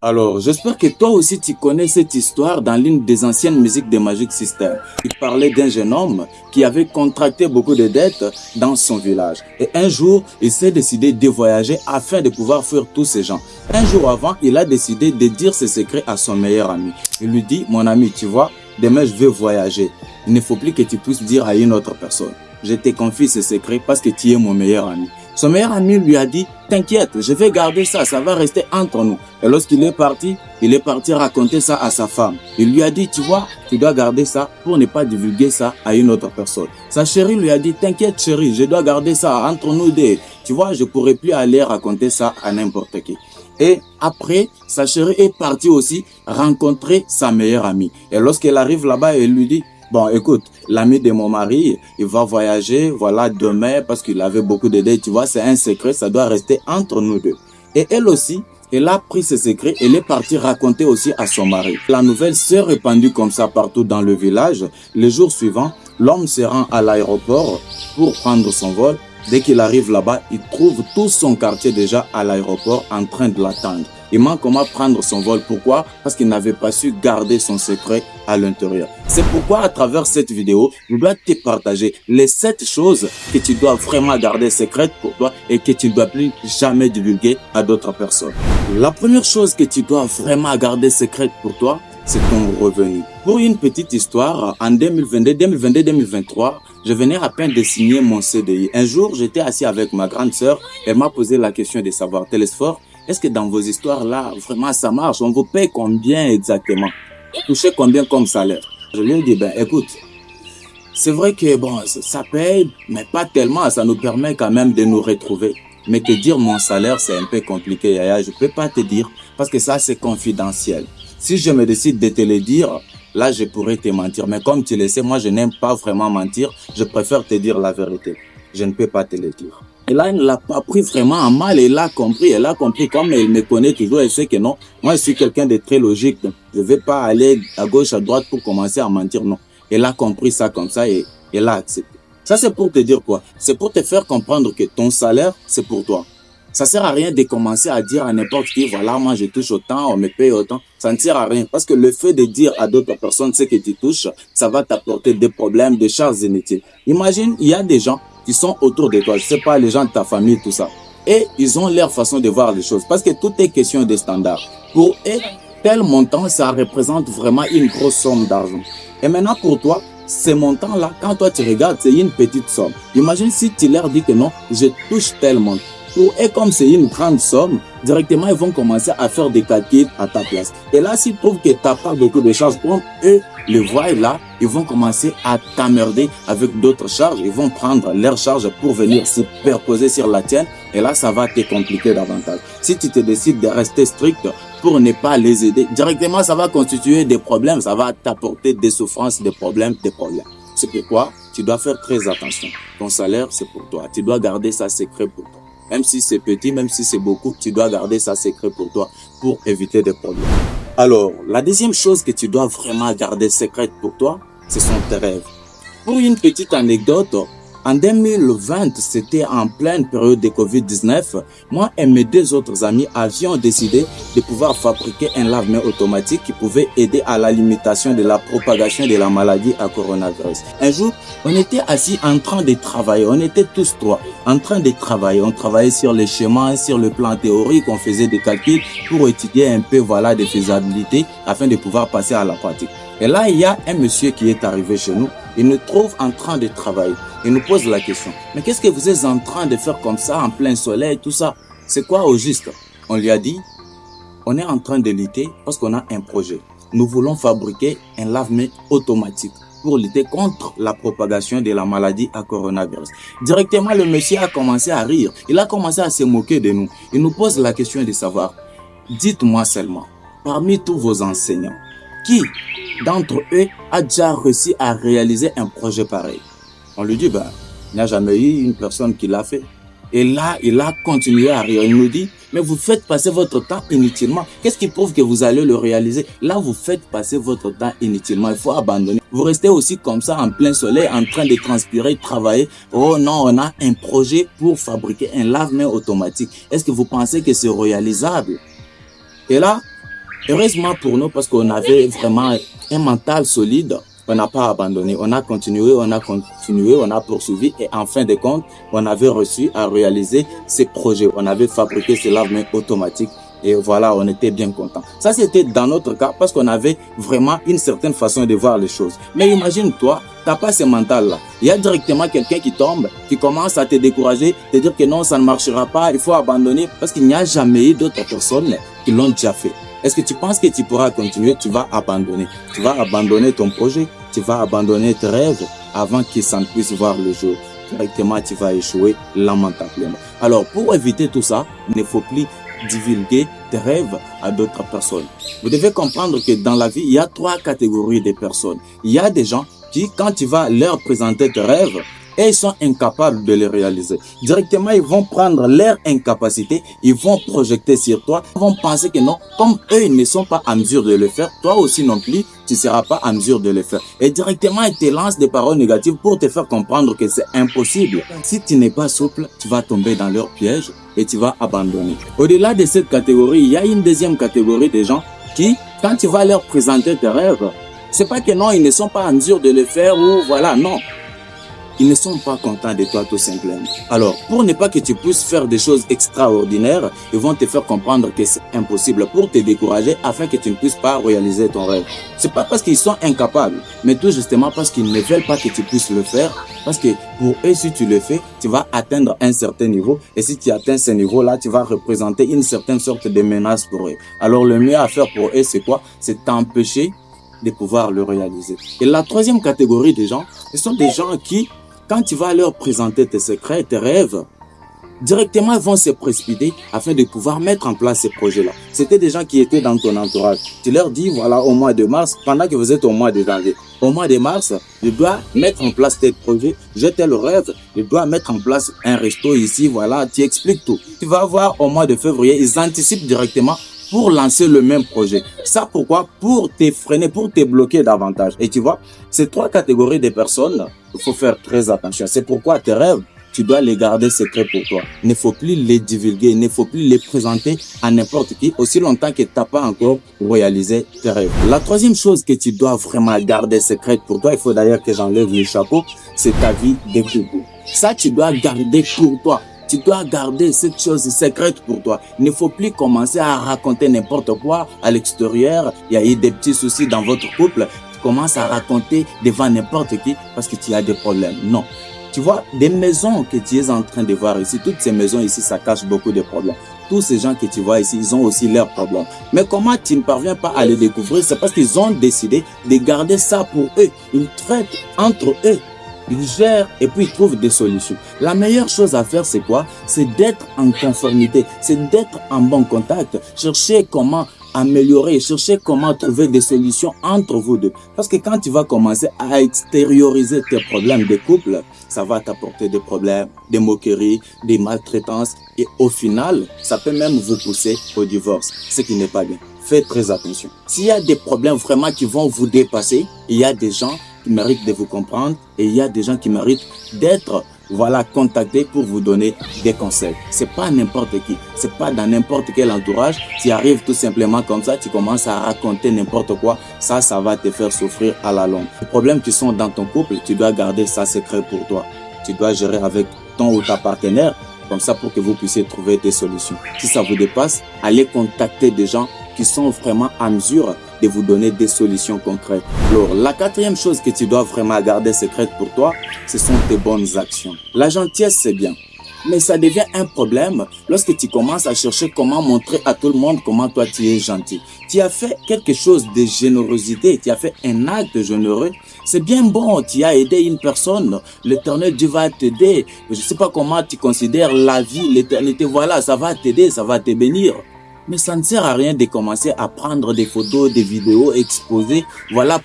Alors, j'espère que toi aussi tu connais cette histoire dans l'une des anciennes musiques de Magic System. Il parlait d'un jeune homme qui avait contracté beaucoup de dettes dans son village. Et un jour, il s'est décidé de voyager afin de pouvoir fuir tous ces gens. Un jour avant, il a décidé de dire ses secrets à son meilleur ami. Il lui dit, mon ami, tu vois, demain je vais voyager. Il ne faut plus que tu puisses dire à une autre personne. Je te confie ces secrets parce que tu es mon meilleur ami. Son meilleur ami lui a dit, t'inquiète, je vais garder ça, ça va rester entre nous. Et lorsqu'il est parti raconter ça à sa femme. Il lui a dit, tu vois, tu dois garder ça pour ne pas divulguer ça à une autre personne. Sa chérie lui a dit, t'inquiète chérie, je dois garder ça entre nous deux. Tu vois, je pourrais plus aller raconter ça à n'importe qui. Et après, sa chérie est partie aussi rencontrer sa meilleure amie. Et lorsqu'elle arrive là-bas, elle lui dit, bon, écoute, l'ami de mon mari, il va voyager, voilà, demain, parce qu'il avait beaucoup de dettes, tu vois, c'est un secret, ça doit rester entre nous deux. Et elle aussi, elle a pris ce secret, elle est partie raconter aussi à son mari. La nouvelle s'est répandue comme ça partout dans le village. Le jour suivant, l'homme se rend à l'aéroport pour prendre son vol. Dès qu'il arrive là-bas, il trouve tout son quartier déjà à l'aéroport en train de l'attendre. Il manque comment prendre son vol. Pourquoi? Parce qu'il n'avait pas su garder son secret à l'intérieur. C'est pourquoi à travers cette vidéo, je dois te partager les 7 choses que tu dois vraiment garder secrètes pour toi et que tu ne dois plus jamais divulguer à d'autres personnes. La première chose que tu dois vraiment garder secrète pour toi, c'est ton revenu. Pour une petite histoire, en 2022-2023, je venais à peine de signer mon CDI. Un jour, j'étais assis avec ma grande sœur. Elle m'a posé la question de savoir, Télésphore, est-ce que dans vos histoires-là, vraiment ça marche? On vous paye combien exactement? Vous touchez combien comme salaire? Je lui ai dit, ben écoute, c'est vrai que bon, ça paye, mais pas tellement. Ça nous permet quand même de nous retrouver. Mais te dire mon salaire, c'est un peu compliqué, Yaya. Je peux pas te dire parce que ça, c'est confidentiel. Si je me décide de te le dire, là, je pourrais te mentir. Mais comme tu le sais, moi, je n'aime pas vraiment mentir. Je préfère te dire la vérité. Je ne peux pas te le dire. Et là, elle ne l'a pas pris vraiment en mal. Elle a compris. Elle a compris comme elle me connaît toujours. Elle sait que non. Moi, je suis quelqu'un de très logique. Je ne vais pas aller à gauche, à droite pour commencer à mentir. Non. Elle a compris ça comme ça et elle a accepté. Ça, c'est pour te dire quoi? C'est pour te faire comprendre que ton salaire, c'est pour toi. Ça sert à rien de commencer à dire à n'importe qui, voilà, moi je touche autant, on me paye autant. Ça ne sert à rien parce que le fait de dire à d'autres personnes ce que tu touches, ça va t'apporter des problèmes, des charges inutiles. Imagine, il y a des gens qui sont autour de toi, je sais pas, les gens de ta famille, tout ça. Et ils ont leur façon de voir les choses parce que tout est question de standards. Pour eux, tel montant, ça représente vraiment une grosse somme d'argent. Et maintenant pour toi, ces montants-là, quand toi tu regardes, c'est une petite somme. Imagine si tu leur dis que non, je touche tel montant. Pour eux, comme c'est une grande somme, directement, ils vont commencer à faire des calculs à ta place. Et là, s'ils trouvent que tu n'as pas beaucoup de charges, comme eux le voient là, ils vont commencer à t'emmerder avec d'autres charges. Ils vont prendre leurs charges pour venir se superposer sur la tienne. Et là, ça va te compliquer davantage. Si tu te décides de rester strict pour ne pas les aider, directement, ça va constituer des problèmes. Ça va t'apporter des souffrances, des problèmes, des problèmes. C'est pourquoi tu dois faire très attention. Ton salaire, c'est pour toi. Tu dois garder ça secret pour toi. Même si c'est petit, même si c'est beaucoup, tu dois garder ça secret pour toi pour éviter des problèmes. Alors, la deuxième chose que tu dois vraiment garder secrète pour toi, ce sont tes rêves. Pour une petite anecdote, en 2020, c'était en pleine période de Covid-19, moi et mes 2 autres amis avions décidé de pouvoir fabriquer un lave-mains automatique qui pouvait aider à la limitation de la propagation de la maladie à coronavirus. Un jour, on était assis en train de travailler, on était tous 3 en train de travailler. On travaillait sur les schémas, sur le plan théorique, on faisait des calculs pour étudier un peu voilà, des faisabilités afin de pouvoir passer à la pratique. Et là, il y a un monsieur qui est arrivé chez nous, il nous trouve en train de travailler. Il nous pose la question, mais qu'est-ce que vous êtes en train de faire comme ça, en plein soleil, tout ça? C'est quoi au juste? On lui a dit, on est en train de lutter parce qu'on a un projet. Nous voulons fabriquer un lave-mains automatique pour lutter contre la propagation de la maladie à coronavirus. Directement, le monsieur a commencé à rire. Il a commencé à se moquer de nous. Il nous pose la question de savoir, dites-moi seulement, parmi tous vos enseignants, qui d'entre eux a déjà réussi à réaliser un projet pareil? On lui dit, il n'y a jamais eu une personne qui l'a fait. Et là, il a continué à rire. Il nous dit, mais vous faites passer votre temps inutilement. Qu'est-ce qui prouve que vous allez le réaliser? Là, vous faites passer votre temps inutilement. Il faut abandonner. Vous restez aussi comme ça en plein soleil, en train de transpirer, travailler. Oh non, on a un projet pour fabriquer un lave-mains automatique. Est-ce que vous pensez que c'est réalisable? Et là, Heureusement pour nous, parce qu'on avait vraiment un mental solide, on n'a pas abandonné, on a continué, on a poursuivi et en fin de compte, on avait reçu à réaliser ces projets. On avait fabriqué ces lave-mains automatiques et voilà, on était bien content. Ça, c'était dans notre cas parce qu'on avait vraiment une certaine façon de voir les choses. Mais imagine-toi, t'as pas ce mental-là. Il y a directement quelqu'un qui tombe, qui commence à te décourager, te dire que non, ça ne marchera pas, il faut abandonner parce qu'il n'y a jamais eu d'autres personnes qui l'ont déjà fait. Est-ce que tu penses que tu pourras continuer? Tu vas abandonner. Tu vas abandonner ton projet. Tu vas abandonner tes rêves avant qu'ils s'en puissent voir le jour. Directement, tu vas échouer lamentablement. Alors, pour éviter tout ça, il ne faut plus divulguer tes rêves à d'autres personnes. Vous devez comprendre que dans la vie, il y a 3 catégories de personnes. Il y a des gens qui, quand tu vas leur présenter tes rêves, et ils sont incapables de les réaliser. Directement, ils vont prendre leur incapacité, ils vont projeter sur toi, ils vont penser que non, comme eux, ils ne sont pas en mesure de le faire, toi aussi non plus, tu ne seras pas en mesure de le faire. Et directement, ils te lancent des paroles négatives pour te faire comprendre que c'est impossible. Si tu n'es pas souple, tu vas tomber dans leur piège et tu vas abandonner. Au-delà de cette catégorie, il y a une deuxième catégorie de gens qui, quand tu vas leur présenter tes rêves, c'est pas que non, ils ne sont pas en mesure de le faire ou voilà, non. Ils ne sont pas contents de toi tout simplement. Alors, pour ne pas que tu puisses faire des choses extraordinaires, ils vont te faire comprendre que c'est impossible pour te décourager afin que tu ne puisses pas réaliser ton rêve. C'est pas parce qu'ils sont incapables, mais tout justement parce qu'ils ne veulent pas que tu puisses le faire. Parce que pour eux, si tu le fais, tu vas atteindre un certain niveau. Et si tu atteins ce niveau-là, tu vas représenter une certaine sorte de menace pour eux. Alors, le mieux à faire pour eux, c'est quoi? C'est t'empêcher de pouvoir le réaliser. Et la troisième catégorie des gens, ce sont des gens qui, quand tu vas leur présenter tes secrets, tes rêves, directement ils vont se précipiter afin de pouvoir mettre en place ces projets-là. C'était des gens qui étaient dans ton entourage. Tu leur dis, voilà, au mois de mars, pendant que vous êtes au mois de janvier, au mois de mars, je dois mettre en place tel projet, j'ai tel rêve, je dois mettre en place un resto ici, voilà, tu expliques tout. Tu vas voir au mois de février, ils anticipent directement pour lancer le même projet. Ça pourquoi? Pour te freiner, pour te bloquer davantage. Et tu vois, ces 3 catégories de personnes, il faut faire très attention. C'est pourquoi tes rêves, tu dois les garder secrets pour toi. Il ne faut plus les divulguer, il ne faut plus les présenter à n'importe qui, aussi longtemps que tu n'as pas encore réalisé tes rêves. La troisième chose que tu dois vraiment garder secrète pour toi, il faut d'ailleurs que j'enlève le chapeau, c'est ta vie de couple. Ça, tu dois garder pour toi. Tu dois garder cette chose secrète pour toi. Il ne faut plus commencer à raconter n'importe quoi à l'extérieur. Il y a eu des petits soucis dans votre couple. Tu commences à raconter devant n'importe qui parce que tu as des problèmes. Non. Tu vois, des maisons que tu es en train de voir ici, toutes ces maisons ici, ça cache beaucoup de problèmes. Tous ces gens que tu vois ici, ils ont aussi leurs problèmes. Mais comment tu ne parviens pas à les découvrir? C'est parce qu'ils ont décidé de garder ça pour eux. Ils traitent entre eux. Ils gèrent et puis ils trouvent des solutions. La meilleure chose à faire, c'est quoi? C'est d'être en conformité, c'est d'être en bon contact. Chercher comment améliorer, chercher comment trouver des solutions entre vous deux. Parce que quand tu vas commencer à extérioriser tes problèmes de couple, ça va t'apporter des problèmes, des moqueries, des maltraitances. Et au final, ça peut même vous pousser au divorce, ce qui n'est pas bien. Faites très attention. S'il y a des problèmes vraiment qui vont vous dépasser, il y a des gens qui méritent de vous comprendre et il y a des gens qui méritent d'être contactés pour vous donner des conseils. C'est pas n'importe qui, c'est pas dans n'importe quel entourage. Tu arrives tout simplement comme ça, tu commences à raconter n'importe quoi, ça va te faire souffrir à la longue. Les problèmes qui sont dans ton couple, tu dois garder ça secret pour toi. Tu dois gérer avec ton ou ta partenaire, comme ça pour que vous puissiez trouver des solutions. Si ça vous dépasse, allez contacter des gens qui sont vraiment en mesure de vous donner des solutions concrètes. Alors, la quatrième chose que tu dois vraiment garder secrète pour toi, ce sont tes bonnes actions. La gentillesse, c'est bien. Mais ça devient un problème lorsque tu commences à chercher comment montrer à tout le monde comment toi tu es gentil. Tu as fait quelque chose de générosité, tu as fait un acte généreux. C'est bien bon, tu as aidé une personne. L'Éternel Dieu va t'aider. Je ne sais pas comment tu considères la vie, l'éternité. Voilà, ça va t'aider, ça va te bénir. Mais ça ne sert à rien de commencer à prendre des photos, des vidéos, exposer,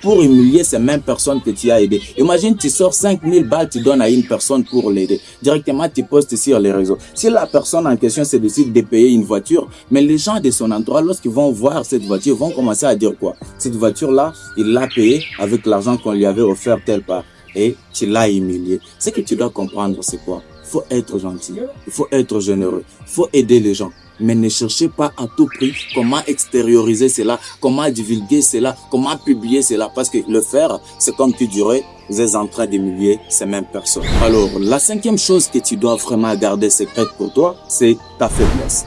pour humilier ces mêmes personnes que tu as aidées. Imagine, tu sors 5000 balles, tu donnes à une personne pour l'aider. Directement, tu postes sur les réseaux. Si la personne en question se décide de payer une voiture, mais les gens de son entourage, lorsqu'ils vont voir cette voiture, vont commencer à dire quoi? Cette voiture-là, il l'a payée avec l'argent qu'on lui avait offert tel part. Et tu l'as humilié. Ce que tu dois comprendre, c'est quoi? Il faut être gentil, il faut être généreux, il faut aider les gens. Mais ne cherchez pas à tout prix comment extérioriser cela, comment divulguer cela, comment publier cela. Parce que le faire, c'est comme tu dirais, vous êtes en train d'humilier ces mêmes personnes. Alors, la cinquième chose que tu dois vraiment garder secrète pour toi, c'est ta faiblesse.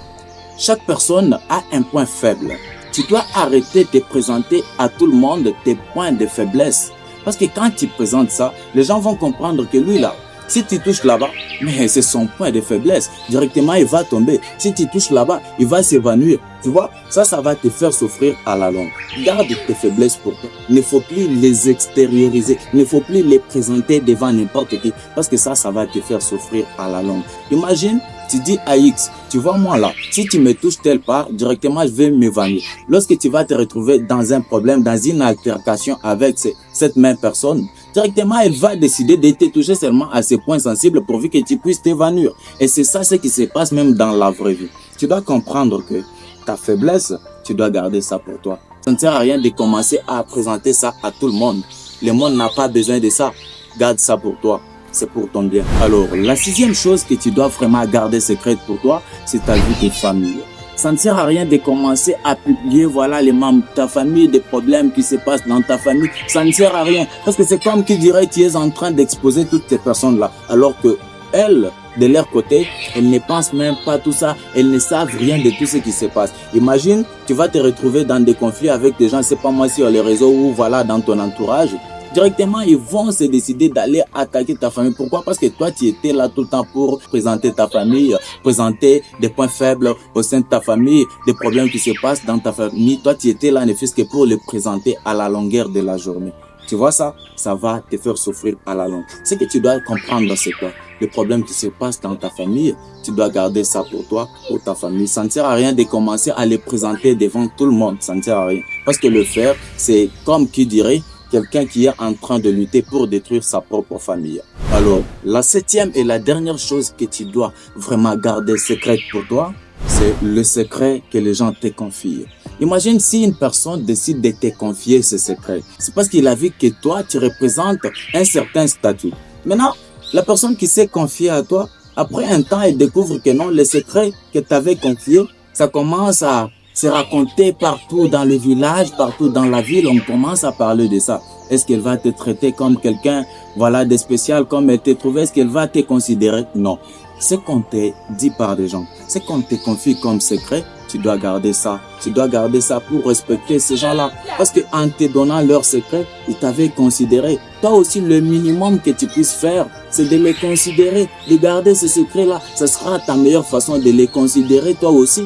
Chaque personne a un point faible. Tu dois arrêter de présenter à tout le monde tes points de faiblesse. Parce que quand tu présentes ça, les gens vont comprendre que lui là, si tu touches là-bas, mais c'est son point de faiblesse. Directement, il va tomber. Si tu touches là-bas, il va s'évanouir. Tu vois, ça va te faire souffrir à la longue. Garde tes faiblesses pour toi. Il ne faut plus les extérioriser. Il ne faut plus les présenter devant n'importe qui. Parce que ça va te faire souffrir à la longue. Imagine, tu dis à X, tu vois moi là, si tu me touches telle part, directement je vais m'évanouir. Lorsque tu vas te retrouver dans un problème, dans une altercation avec cette même personne, directement elle va décider de te toucher seulement à ces points sensibles pourvu que tu puisses t'évanouir. Et c'est ça ce qui se passe même dans la vraie vie. Tu dois comprendre que ta faiblesse, tu dois garder ça pour toi. Ça ne sert à rien de commencer à présenter ça à tout le monde. Le monde n'a pas besoin de ça. Garde ça pour toi. C'est pour ton bien. Alors, la sixième chose que tu dois vraiment garder secrète pour toi, c'est ta vie de famille. Ça ne sert à rien de commencer à publier, voilà, les membres de ta famille, des problèmes qui se passent dans ta famille. Ça ne sert à rien. Parce que c'est comme qui dirait, tu es en train d'exposer toutes ces personnes-là. Alors que elles, de leur côté, elles ne pensent même pas tout ça. Elles ne savent rien de tout ce qui se passe. Imagine, tu vas te retrouver dans des conflits avec des gens, c'est pas moi sur les réseaux ou voilà, dans ton entourage. Directement, ils vont se décider d'aller attaquer ta famille. Pourquoi? Parce que toi, tu étais là tout le temps pour présenter ta famille, présenter des points faibles au sein de ta famille, des problèmes qui se passent dans ta famille. Toi, tu étais là ne fût-ce que pour les présenter à la longueur de la journée. Tu vois ça? Ça va te faire souffrir à la longue. Ce que tu dois comprendre, c'est quoi? Le problème qui se passe dans ta famille, tu dois garder ça pour toi, pour ta famille. Ça ne sert à rien de commencer à les présenter devant tout le monde. Ça ne sert à rien. Parce que le faire, c'est comme qui dirait, quelqu'un qui est en train de lutter pour détruire sa propre famille. Alors, la septième et la dernière chose que tu dois vraiment garder secrète pour toi, c'est le secret que les gens te confient. Imagine si une personne décide de te confier ce secret. C'est parce qu'il a vu que toi, tu représentes un certain statut. Maintenant, la personne qui s'est confiée à toi, après un temps, elle découvre que non, le secret que tu avais confié, ça commence à se raconter partout dans le village, partout dans la ville, on commence à parler de ça. Est-ce qu'elle va te traiter comme quelqu'un, voilà, de spécial, comme elle t'a trouvé? Est-ce qu'elle va te considérer? Non. Ce qu'on te dit par des gens, ce qu'on te confie comme secret, tu dois garder ça. Tu dois garder ça pour respecter ces gens-là. Parce que en te donnant leur secret, ils t'avaient considéré. Toi aussi, le minimum que tu puisses faire, c'est de les considérer, de garder ces secrets-là. Ce sera ta meilleure façon de les considérer toi aussi.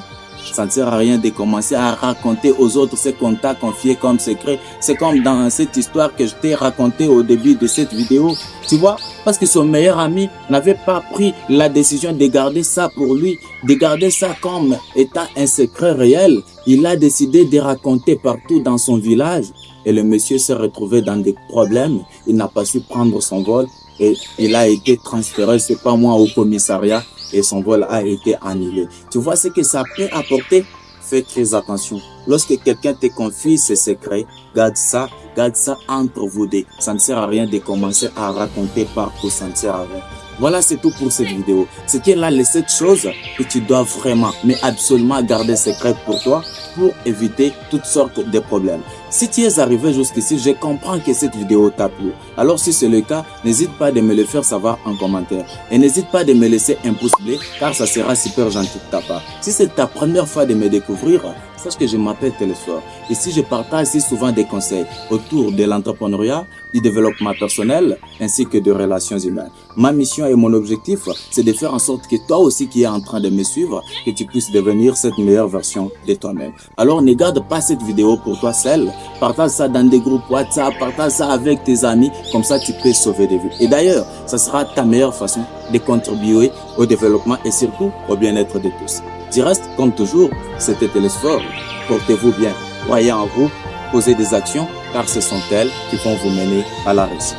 Ça ne sert à rien de commencer à raconter aux autres ce qu'on t'a confié comme secret. C'est comme dans cette histoire que je t'ai racontée au début de cette vidéo. Tu vois, parce que son meilleur ami n'avait pas pris la décision de garder ça pour lui, de garder ça comme étant un secret réel. Il a décidé de raconter partout dans son village. Et le monsieur s'est retrouvé dans des problèmes. Il n'a pas su prendre son vol et il a été transféré, c'est pas moi, au commissariat. Et son vol a été annulé. Tu vois ce que ça peut apporter? Fais très attention. Lorsque quelqu'un te confie ses secrets, garde ça entre vous deux. Ça ne sert à rien de commencer à raconter partout, ça ne sert à rien. Voilà, c'est tout pour cette vidéo. C'était là les 7 choses que tu dois vraiment, mais absolument garder secrètes pour toi, pour éviter toutes sortes de problèmes. Si tu es arrivé jusqu'ici, je comprends que cette vidéo t'a plu. Alors si c'est le cas, n'hésite pas de me le faire savoir en commentaire. Et n'hésite pas de me laisser un pouce bleu, car ça sera super gentil de ta part. Si c'est ta première fois de me découvrir, sache que je m'appelle Télésphore. Ici, je partage si souvent des conseils autour de l'entrepreneuriat, du développement personnel, ainsi que de relations humaines. Ma mission et mon objectif, c'est de faire en sorte que toi aussi qui es en train de me suivre, que tu puisses devenir cette meilleure version de toi-même. Alors ne garde pas cette vidéo pour toi seul. Partage ça dans des groupes WhatsApp, partage ça avec tes amis, comme ça tu peux sauver des vies. Et d'ailleurs, ça sera ta meilleure façon de contribuer au développement et surtout au bien-être de tous. Du reste, comme toujours, c'était Télésphore. Portez-vous bien, croyez en vous, posez des actions, car ce sont elles qui vont vous mener à la réussite.